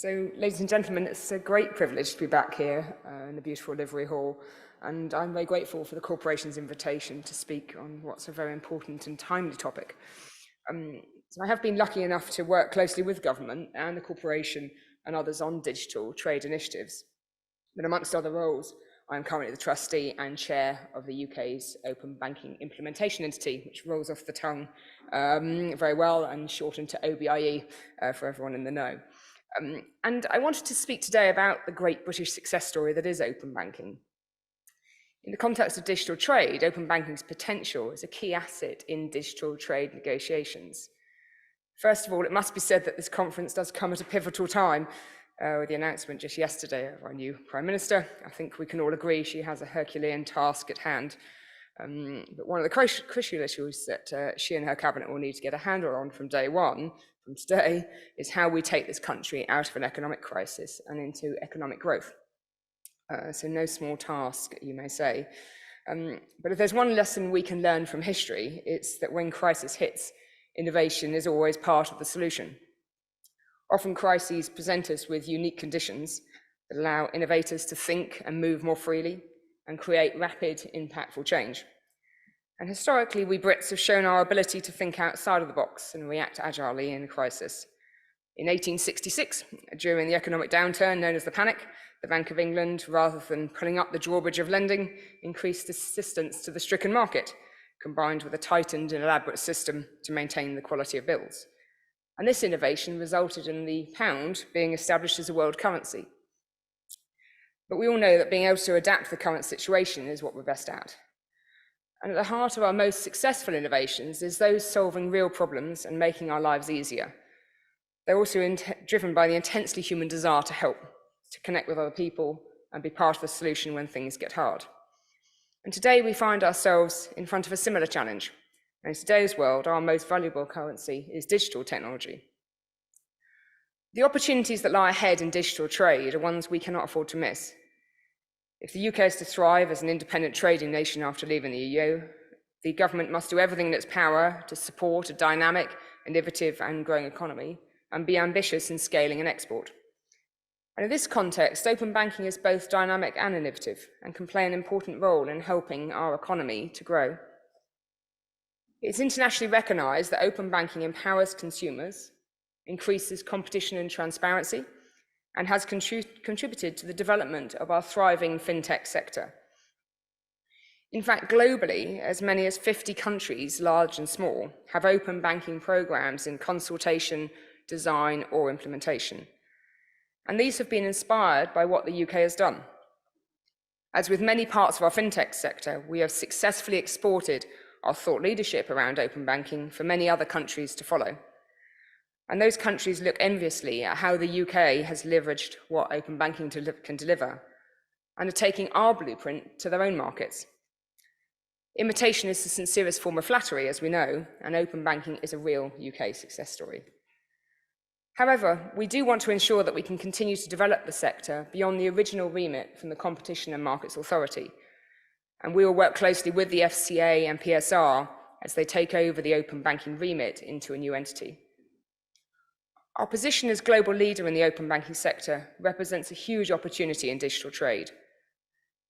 Ladies and gentlemen, it's a great privilege to be back here in the beautiful Livery Hall, and I'm very grateful for the corporation's invitation to speak on what's a very important and timely topic. I have been lucky enough to work closely with government and the corporation and others on digital trade initiatives. But amongst other roles, I'm currently the trustee and chair of the UK's Open Banking Implementation Entity, which rolls off the tongue very well and shortened to OBIE for everyone in the know. And I wanted to speak today about the great British success story that is open banking. In the context of digital trade, open banking's potential is a key asset in digital trade negotiations. First of all, it must be said that this conference does come at a pivotal time with the announcement just yesterday of our new Prime Minister. I think we can all agree she has a Herculean task at hand. But one of the crucial issues that she and her cabinet will need to get a handle on from day one, from today, is how we take this country out of an economic crisis and into economic growth. So no small task, you may say. But if there's one lesson we can learn from history, it's that when crisis hits, innovation is always part of the solution. Often crises present us with unique conditions that allow innovators to think and move more freely and create rapid, impactful change. And historically, we Brits have shown our ability to think outside of the box and react agilely in a crisis. In 1866, during the economic downturn known as the Panic, the Bank of England, rather than pulling up the drawbridge of lending, increased assistance to the stricken market, combined with a tightened and elaborate system to maintain the quality of bills. And this innovation resulted in the pound being established as a world currency. But we all know that being able to adapt to the current situation is what we're best at. And at the heart of our most successful innovations is those solving real problems and making our lives easier. They're also driven by the intensely human desire to help, to connect with other people and be part of the solution when things get hard. And today we find ourselves in front of a similar challenge. And in today's world, our most valuable currency is digital technology. The opportunities that lie ahead in digital trade are ones we cannot afford to miss. If the UK is to thrive as an independent trading nation after leaving the EU, the government must do everything in its power to support a dynamic, innovative and growing economy and be ambitious in scaling and export. And in this context, open banking is both dynamic and innovative and can play an important role in helping our economy to grow. It's internationally recognised that open banking empowers consumers, increases competition and transparency, and has contributed to the development of our thriving fintech sector. In fact, globally, as many as 50 countries, large and small, have open banking programs in consultation, design, or implementation. And these have been inspired by what the UK has done. As with many parts of our fintech sector, we have successfully exported our thought leadership around open banking for many other countries to follow. And those countries look enviously at how the UK has leveraged what open banking can deliver and are taking our blueprint to their own markets. Imitation is the sincerest form of flattery, as we know, and open banking is a real UK success story. However, we do want to ensure that we can continue to develop the sector beyond the original remit from the Competition and Markets Authority, and we will work closely with the FCA and PSR as they take over the open banking remit into a new entity. Our position as global leader in the open banking sector represents a huge opportunity in digital trade.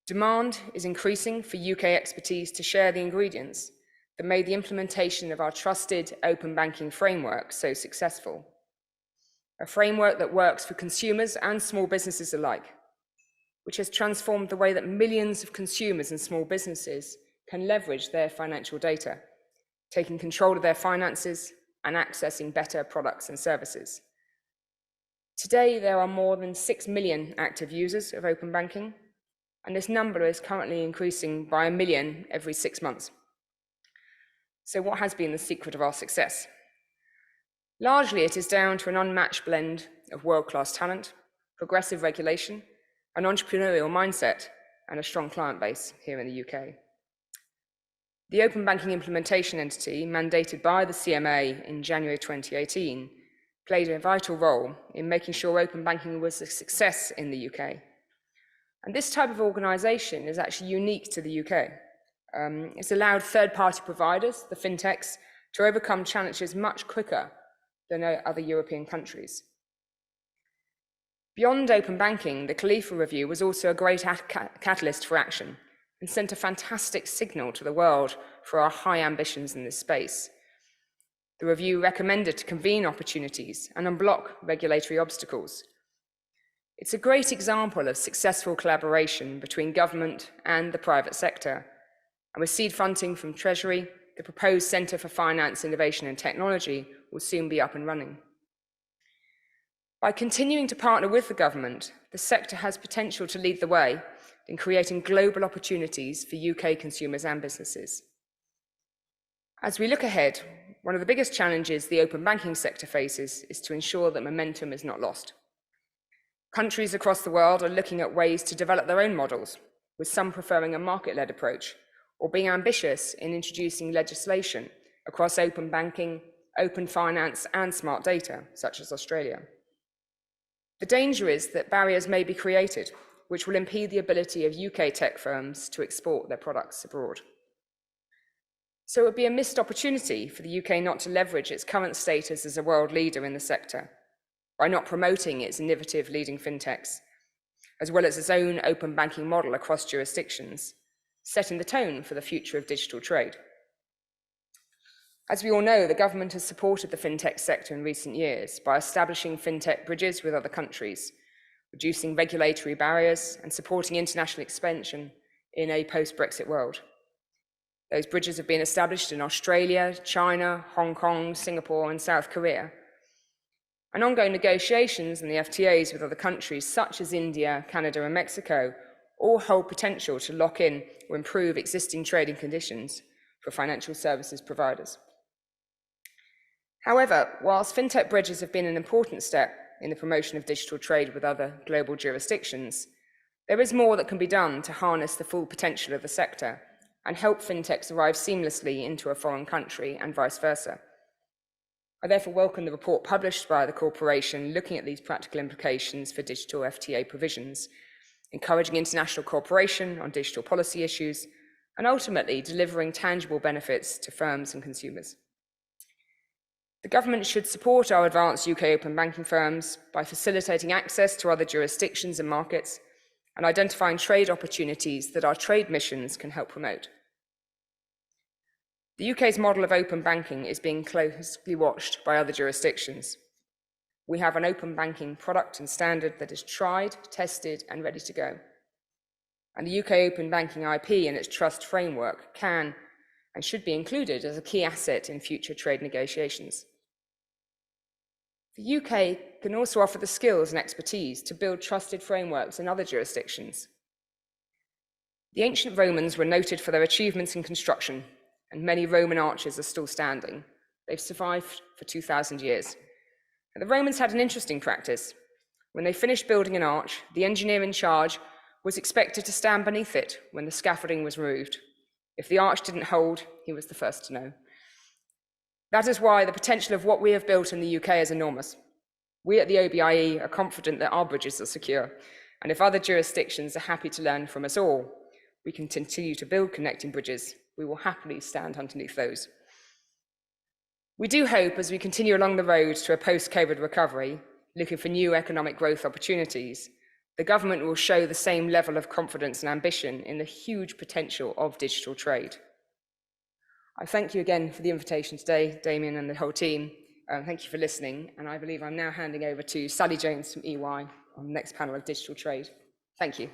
Demand is increasing for UK expertise to share the ingredients that made the implementation of our trusted open banking framework so successful. A framework that works for consumers and small businesses alike, which has transformed the way that millions of consumers and small businesses can leverage their financial data, taking control of their finances and accessing better products and services. Today, there are more than 6 million active users of open banking, and this number is currently increasing by 1 million every 6 months. So what has been the secret of our success? Largely, it is down to an unmatched blend of world-class talent, progressive regulation, an entrepreneurial mindset, and a strong client base here in the UK. The Open Banking Implementation Entity, mandated by the CMA in January 2018, played a vital role in making sure open banking was a success in the UK. And this type of organisation is actually unique to the UK. It's allowed third-party providers, the fintechs, to overcome challenges much quicker than other European countries. Beyond open banking, the Khalifa Review was also a great catalyst for action and sent a fantastic signal to the world for our high ambitions in this space. The review recommended to convene opportunities and unblock regulatory obstacles. It's a great example of successful collaboration between government and the private sector. And with seed funding from Treasury, the proposed Centre for Finance, Innovation and Technology will soon be up and running. By continuing to partner with the government, the sector has potential to lead the way in creating global opportunities for UK consumers and businesses. As we look ahead, one of the biggest challenges the open banking sector faces is to ensure that momentum is not lost. Countries across the world are looking at ways to develop their own models, with some preferring a market-led approach or being ambitious in introducing legislation across open banking, open finance, and smart data, such as Australia. The danger is that barriers may be created, which will impede the ability of UK tech firms to export their products abroad. So it would be a missed opportunity for the UK not to leverage its current status as a world leader in the sector by not promoting its innovative leading fintechs, as well as its own open banking model across jurisdictions, setting the tone for the future of digital trade. As we all know, the government has supported the fintech sector in recent years by establishing fintech bridges with other countries, reducing regulatory barriers and supporting international expansion in a post-Brexit world. Those bridges have been established in Australia, China, Hong Kong, Singapore, and South Korea. And ongoing negotiations and the FTAs with other countries such as India, Canada, and Mexico all hold potential to lock in or improve existing trading conditions for financial services providers. However, whilst fintech bridges have been an important step in the promotion of digital trade with other global jurisdictions, there is more that can be done to harness the full potential of the sector and help fintechs arrive seamlessly into a foreign country and vice versa. I therefore welcome the report published by the corporation looking at these practical implications for digital FTA provisions, encouraging international cooperation on digital policy issues, and ultimately delivering tangible benefits to firms and consumers. The government should support our advanced UK open banking firms by facilitating access to other jurisdictions and markets and identifying trade opportunities that our trade missions can help promote. The UK's model of open banking is being closely watched by other jurisdictions. We have an open banking product and standard that is tried, tested, and ready to go. And the UK open banking IP and its trust framework can and should be included as a key asset in future trade negotiations. The UK can also offer the skills and expertise to build trusted frameworks in other jurisdictions. The ancient Romans were noted for their achievements in construction, and many Roman arches are still standing. They've survived for 2,000 years. And the Romans had an interesting practice. When they finished building an arch, the engineer in charge was expected to stand beneath it when the scaffolding was removed. If the arch didn't hold, he was the first to know. That is why the potential of what we have built in the UK is enormous. We at the OBIE are confident that our bridges are secure, and if other jurisdictions are happy to learn from us all, we can continue to build connecting bridges. We will happily stand underneath those. We do hope, as we continue along the road to a post-COVID recovery, looking for new economic growth opportunities, the government will show the same level of confidence and ambition in the huge potential of digital trade. I thank you again for the invitation today, Damien and the whole team. Thank you for listening, and I believe I'm now handing over to Sally Jones from EY on the next panel of digital trade. Thank you.